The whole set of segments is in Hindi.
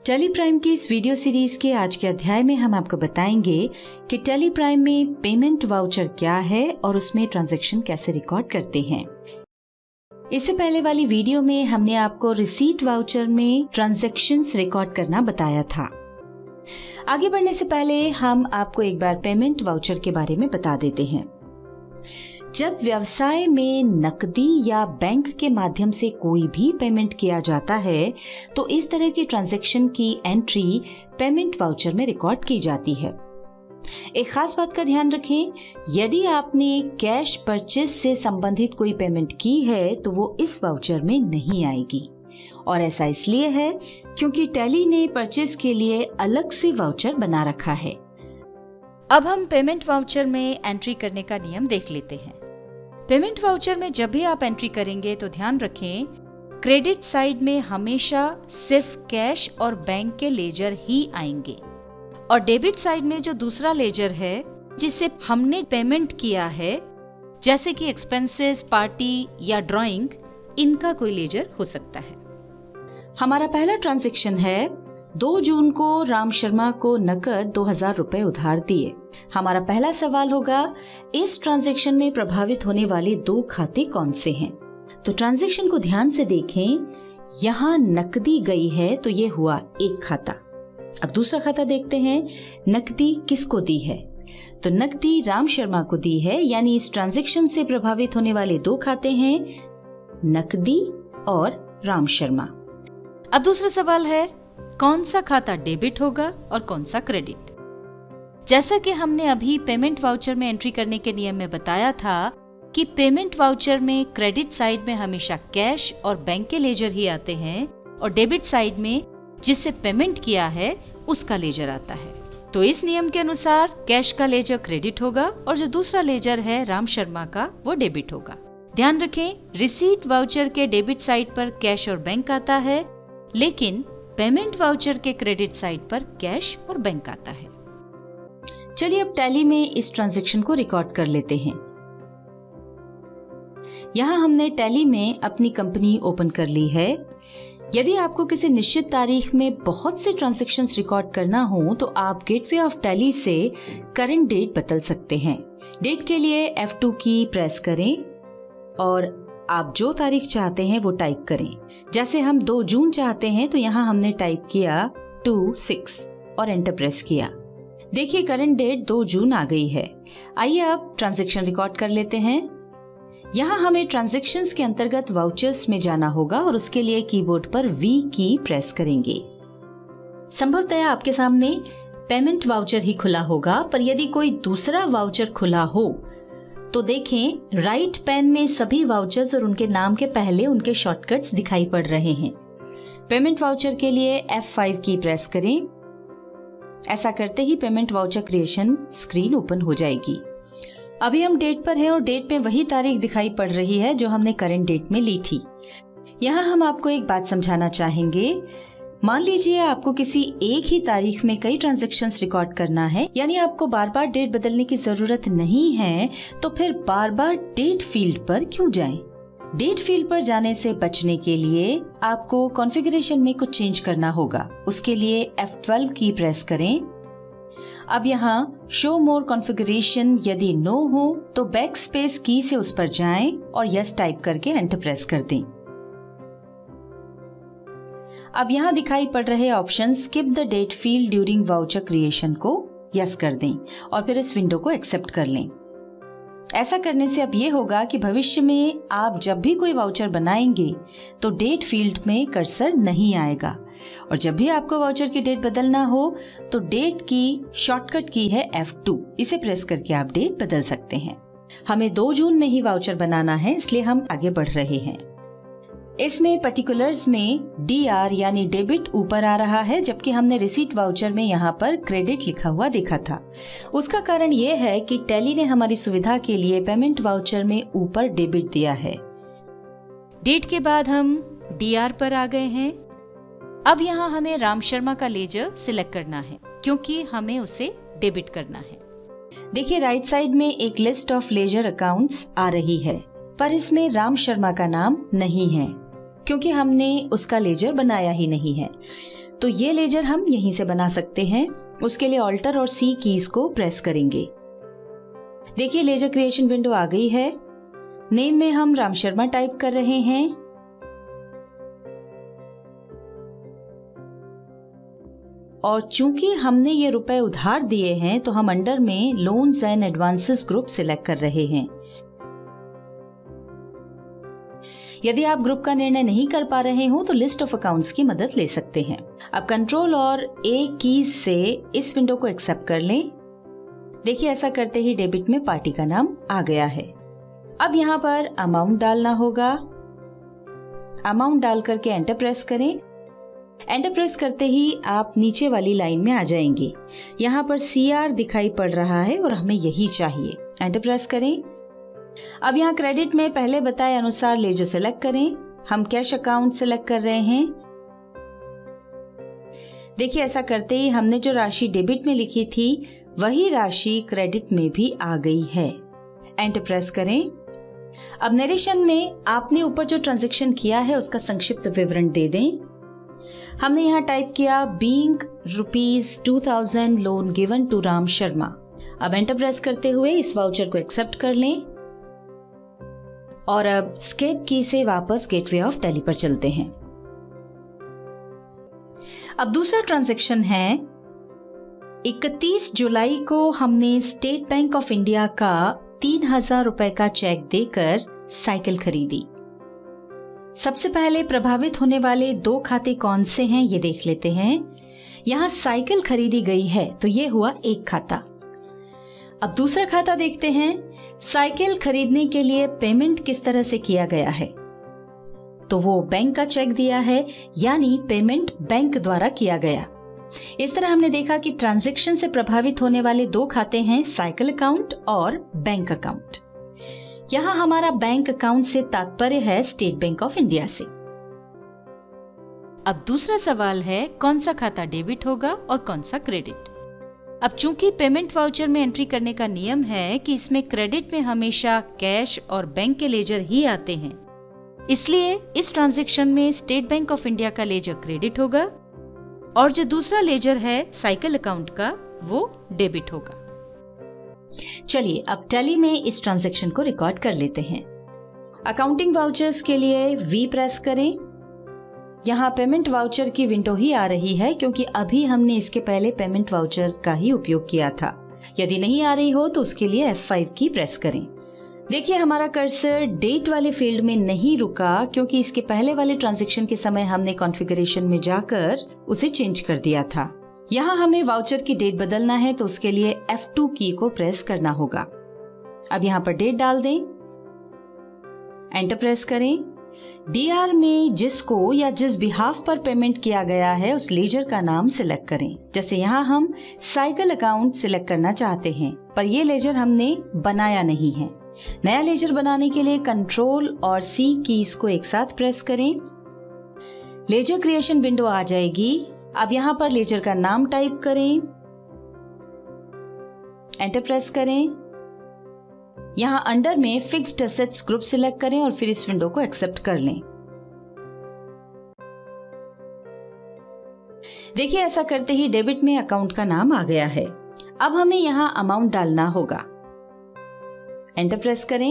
टेली प्राइम की इस वीडियो सीरीज के आज के अध्याय में हम आपको बताएंगे कि टेली प्राइम में पेमेंट वाउचर क्या है और उसमें ट्रांजैक्शन कैसे रिकॉर्ड करते हैं। इससे पहले वाली वीडियो में हमने आपको रिसीट वाउचर में ट्रांजैक्शंस रिकॉर्ड करना बताया था। आगे बढ़ने से पहले हम आपको एक बार पेमेंट वाउचर के बारे में बता देते हैं। जब व्यवसाय में नकदी या बैंक के माध्यम से कोई भी पेमेंट किया जाता है तो इस तरह की ट्रांजैक्शन की एंट्री पेमेंट वाउचर में रिकॉर्ड की जाती है। एक खास बात का ध्यान रखें, यदि आपने कैश परचेस से संबंधित कोई पेमेंट की है तो वो इस वाउचर में नहीं आएगी, और ऐसा इसलिए है क्योंकि टैली ने परचेस के लिए अलग से वाउचर बना रखा है। अब हम पेमेंट वाउचर में एंट्री करने का नियम देख लेते हैं। पेमेंट वाउचर में जब भी आप एंट्री करेंगे तो ध्यान रखें, क्रेडिट साइड में हमेशा सिर्फ कैश और बैंक के लेजर ही आएंगे, और डेबिट साइड में जो दूसरा लेजर है जिसे हमने पेमेंट किया है, जैसे कि एक्सपेंसेस, पार्टी या ड्राइंग, इनका कोई लेजर हो सकता है। हमारा पहला ट्रांजैक्शन है 2 जून को राम शर्मा को नकद 2000 रुपए उधार दिए। हमारा पहला सवाल होगा, इस ट्रांजैक्शन में प्रभावित होने वाले 2 खाते कौन से हैं? तो ट्रांजैक्शन को ध्यान से देखें, यहाँ नकदी गई है तो ये हुआ एक खाता। अब दूसरा खाता देखते हैं, नकदी किसको दी है? तो नकदी राम शर्मा को दी है, यानी इस ट्रांजैक्शन से प्रभावित होने वाले 2 खाते हैं, नकदी और राम शर्मा। अब दूसरा सवाल है, कौन सा खाता डेबिट होगा और कौन सा क्रेडिट? जैसा कि हमने अभी पेमेंट वाउचर में एंट्री करने के नियम में बताया था कि पेमेंट वाउचर में क्रेडिट साइड में हमेशा कैश और बैंक के लेजर ही आते हैं, और डेबिट साइड में जिससे पेमेंट किया है उसका लेजर आता है। तो इस नियम के अनुसार कैश का लेजर क्रेडिट होगा और जो दूसरा लेजर है राम शर्मा का, वो डेबिट होगा। ध्यान रखें, रिसीट वाउचर के डेबिट साइड पर कैश और बैंक आता है, लेकिन पेमेंट वाउचर के क्रेडिट साइड पर कैश और बैंक आता है। चलिए अब टैली में इस ट्रांजैक्शन को रिकॉर्ड कर लेते हैं। यहाँ हमने टैली में अपनी कंपनी ओपन कर ली है। यदि आपको किसी निश्चित तारीख में बहुत से ट्रांजैक्शंस रिकॉर्ड करना हो तो आप गेटवे ऑफ टैली से करंट डेट बदल सकते हैं। डेट के लिए F2 की प्रेस करें और आप जो तारीख चाहते हैं वो टाइप करें। जैसे हम 2 जून चाहते हैं तो यहाँ हमने टाइप किया 2/6 और एंटर प्रेस किया। देखिए करंट डेट 2 जून आ गई है। आइए अब ट्रांजैक्शन रिकॉर्ड कर लेते हैं। यहाँ हमें ट्रांजैक्शंस के अंतर्गत वाउचर्स में जाना होगा और उसके लिए कीबोर्ड पर V की प्रेस करेंगे। संभवतः आपके सामने पेमेंट वाउचर ही खुला होगा, पर यदि कोई दूसरा वाउचर खुला हो तो देखें राइट पैन में सभी वाउचर्स और उनके नाम के पहले उनके शॉर्टकट्स दिखाई पड़ रहे हैं। पेमेंट वाउचर के लिए F5 की प्रेस करें। ऐसा करते ही payment voucher creation screen open हो जाएगी। अभी हम डेट पर हैं और डेट में वही तारीख दिखाई पड़ रही है जो हमने करंट डेट में ली थी। यहाँ हम आपको एक बात समझाना चाहेंगे। मान लीजिए आपको किसी एक ही तारीख में कई ट्रांजैक्शंस रिकॉर्ड करना है, यानी आपको बार बार डेट बदलने की जरूरत नहीं है, तो फिर बार बार डेट फील्ड पर क्यों जाएं? डेट फील्ड पर जाने से बचने के लिए आपको कॉन्फ़िगरेशन में कुछ चेंज करना होगा। उसके लिए F12 की प्रेस करें। अब यहाँ शो मोर कॉन्फ़िगरेशन यदि नो हो तो बैक स्पेस की से उस पर जाएं और यस टाइप करके एंटर प्रेस कर दें। अब यहाँ दिखाई पड़ रहे option skip the date field during voucher creation को यस कर दें और फिर इस विंडो को एक्सेप्ट कर लें। ऐसा करने से अब ये होगा कि भविष्य में आप जब भी कोई वाउचर बनाएंगे तो डेट फील्ड में कर्सर नहीं आएगा, और जब भी आपको वाउचर की डेट बदलना हो तो डेट की शॉर्टकट की है F2, इसे प्रेस करके आप डेट बदल सकते हैं। हमें 2 जून में ही वाउचर बनाना है, इसलिए हम आगे बढ़ रहे हैं। इसमें पर्टिकुलर्स में DR यानी डेबिट ऊपर आ रहा है, जबकि हमने रिसीट वाउचर में यहाँ पर क्रेडिट लिखा हुआ देखा था। उसका कारण ये है कि टैली ने हमारी सुविधा के लिए पेमेंट वाउचर में ऊपर डेबिट दिया है। डेट के बाद हम DR पर आ गए हैं। अब यहाँ हमें राम शर्मा का लेजर सिलेक्ट करना है क्योंकि हमें उसे डेबिट करना है। देखिए राइट साइड में एक लिस्ट ऑफ लेजर अकाउंट्स आ रही है, पर इसमें राम शर्मा का नाम नहीं है क्योंकि हमने उसका लेजर बनाया ही नहीं है। तो ये लेजर हम यहीं से बना सकते हैं। उसके लिए ऑल्टर और सी कीज को प्रेस करेंगे। देखिए लेजर क्रिएशन विंडो आ गई है। नेम में हम राम शर्मा टाइप कर रहे हैं। और चूंकि हमने ये रुपए उधार दिए हैं तो हम अंडर में loans and advances group select कर रहे हैं। यदि आप ग्रुप का निर्णय नहीं कर पा रहे हो तो लिस्ट ऑफ अकाउंट्स की मदद ले सकते हैं। अब कंट्रोल और ए कीज से इस विंडो को एक्सेप्ट कर लें। देखिए ऐसा करते ही डेबिट में पार्टी का नाम आ गया है। अब यहाँ पर अमाउंट डालना होगा। अमाउंट डाल करके एंटर प्रेस करें। एंटर प्रेस करते ही आप नीचे वाली लाइन में आ जाएंगे। यहाँ पर CR दिखाई पड़ रहा है और हमें यही चाहिए। एंटर प्रेस करें। अब यहाँ क्रेडिट में पहले बताए अनुसार लेजर सेलेक्ट करें। हम कैश अकाउंट सेलेक्ट कर रहे हैं। देखिए ऐसा करते ही हमने जो राशि डेबिट में लिखी थी वही राशि क्रेडिट में भी आ गई है। एंटर प्रेस करें। अब नरेशन में आपने ऊपर जो ट्रांजैक्शन किया है उसका संक्षिप्त विवरण दे दें। हमने यहाँ टाइप किया being ₹2000 loan given to Ram Sharma. अब एंटर प्रेस करते हुए इस वाउचर को एक्सेप्ट कर लें और अब स्केप की से वापस गेटवे ऑफ टैली पर चलते हैं। अब दूसरा ट्रांजैक्शन है 31 जुलाई को हमने स्टेट बैंक ऑफ इंडिया का 3000 रुपए का चेक देकर साइकिल खरीदी। सबसे पहले प्रभावित होने वाले 2 खाते कौन से हैं ये देख लेते हैं। यहाँ साइकिल खरीदी गई है तो ये हुआ एक खाता। अब दूसरा खाता देखते हैं। साइकिल खरीदने के लिए पेमेंट किस तरह से किया गया है, तो वो बैंक का चेक दिया है, यानी पेमेंट बैंक द्वारा किया गया। इस तरह हमने देखा कि ट्रांजैक्शन से प्रभावित होने वाले 2 खाते हैं साइकिल अकाउंट और बैंक अकाउंट। यहाँ हमारा बैंक अकाउंट से तात्पर्य है स्टेट बैंक ऑफ इंडिया से। अब दूसरा सवाल है कौन सा खाता डेबिट होगा और कौन सा क्रेडिट। अब चूंकि पेमेंट वाउचर में एंट्री करने का नियम है कि इसमें क्रेडिट में हमेशा कैश और बैंक के लेजर ही आते हैं, इसलिए इस ट्रांजैक्शन में स्टेट बैंक ऑफ इंडिया का लेजर क्रेडिट होगा और जो दूसरा लेजर है साइकिल अकाउंट का वो डेबिट होगा। चलिए अब टैली में इस ट्रांजैक्शन को रिकॉर्ड कर लेते हैं। अकाउंटिंग वाउचर्स के लिए V प्रेस करें। यहाँ पेमेंट वाउचर की विंडो ही आ रही है क्योंकि अभी हमने इसके पहले पेमेंट वाउचर का ही उपयोग किया था। यदि नहीं आ रही हो तो उसके लिए F5 की प्रेस करें। देखिए हमारा कर्सर डेट वाले फील्ड में नहीं रुका क्योंकि इसके पहले वाले ट्रांजैक्शन के समय हमने कॉन्फ़िगरेशन में जाकर उसे चेंज कर दिया था। यहाँ हमें वाउचर की डेट बदलना है तो उसके लिए F2 की को प्रेस करना होगा। अब यहाँ पर डेट डाल दें। एंटर प्रेस करें। DR में जिसको या जिस बिहाफ पर पेमेंट किया गया है उस लेजर का नाम सिलेक्ट करें। जैसे यहाँ हम साइकिल अकाउंट सिलेक्ट करना चाहते हैं पर ये लेजर हमने बनाया नहीं है। नया लेजर बनाने के लिए कंट्रोल और C कीज को एक साथ प्रेस करें। लेजर क्रिएशन विंडो आ जाएगी। अब यहाँ पर लेजर का नाम टाइप करें। एंटर प्रेस करें। यहाँ अंडर में फिक्स्ड एसेट्स ग्रुप सिलेक्ट करें और फिर इस विंडो को एक्सेप्ट कर लें। देखिए ऐसा करते ही डेबिट में अकाउंट का नाम आ गया है। अब हमें यहाँ अमाउंट डालना होगा। एंटर प्रेस करें।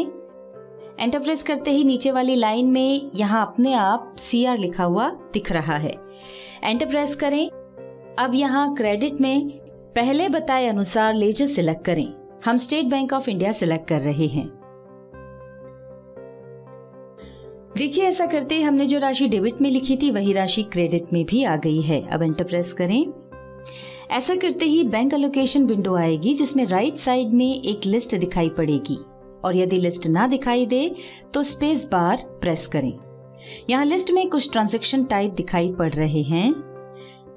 एंटर प्रेस करते ही नीचे वाली लाइन में यहाँ अपने आप CR लिखा हुआ दिख रहा है। एंटर प्रेस करें। अब यहाँ क्रेडिट में पहले बताए अनुसार लेजर सिलेक्ट करें। हम state bank of India select कर रहे हैं। देखिए ऐसा करते ही हमने जो राशि डेबिट में लिखी थी वही राशि क्रेडिट में भी आ गई है। अब एंटर प्रेस करें। ऐसा करते ही बैंक एलोकेशन विंडो आएगी जिसमें राइट साइड में एक लिस्ट दिखाई पड़ेगी और यदि लिस्ट ना दिखाई दे तो स्पेस बार प्रेस करें। यहाँ लिस्ट में कुछ ट्रांजैक्शन टाइप दिखाई पड़ रहे हैं।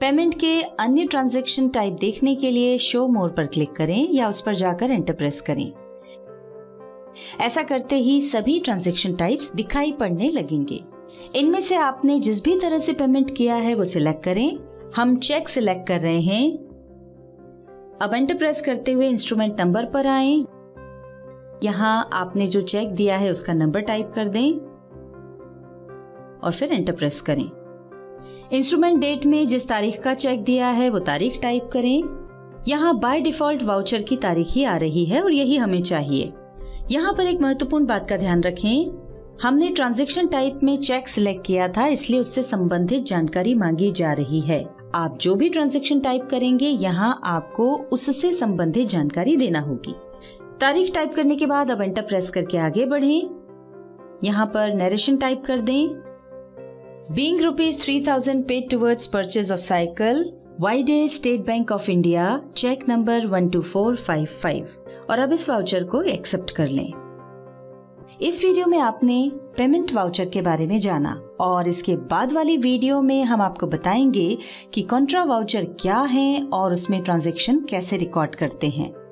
पेमेंट के अन्य ट्रांजैक्शन टाइप देखने के लिए शो मोर पर क्लिक करें या उस पर जाकर एंटर प्रेस करें। ऐसा करते ही सभी ट्रांजैक्शन टाइप्स दिखाई पड़ने लगेंगे। इनमें से आपने जिस भी तरह से पेमेंट किया है वो सिलेक्ट करें। हम चेक सिलेक्ट कर रहे हैं। अब एंटर प्रेस करते हुए इंस्ट्रूमेंट नंबर पर आएं। यहाँ आपने जो चेक दिया है उसका नंबर टाइप कर दें और फिर एंटर प्रेस करें। इंस्ट्रूमेंट डेट में जिस तारीख का चेक दिया है वो तारीख टाइप करें। यहाँ बाय डिफॉल्ट वाउचर की तारीख ही आ रही है और यही हमें चाहिए। यहाँ पर एक महत्वपूर्ण बात का ध्यान रखें, हमने ट्रांजैक्शन टाइप में चेक सिलेक्ट किया था, इसलिए उससे संबंधित जानकारी मांगी जा रही है। आप जो भी ट्रांजैक्शन टाइप करेंगे यहाँ आपको उससे संबंधित जानकारी देना होगी। तारीख टाइप करने के बाद अब एंटर प्रेस करके आगे बढ़ें। यहाँ पर नरेशन टाइप कर दें। Being ₹3,000 paid towards purchase of cycle, YDA State Bank of India, cheque number 12455 और अब इस वाउचर को एक्सेप्ट कर लें। इस वीडियो में आपने पेमेंट वाउचर के बारे में जाना और इसके बाद वाली वीडियो में हम आपको बताएंगे कि कॉन्ट्रा वाउचर क्या है और उसमें ट्रांजैक्शन कैसे रिकॉर्ड करते हैं।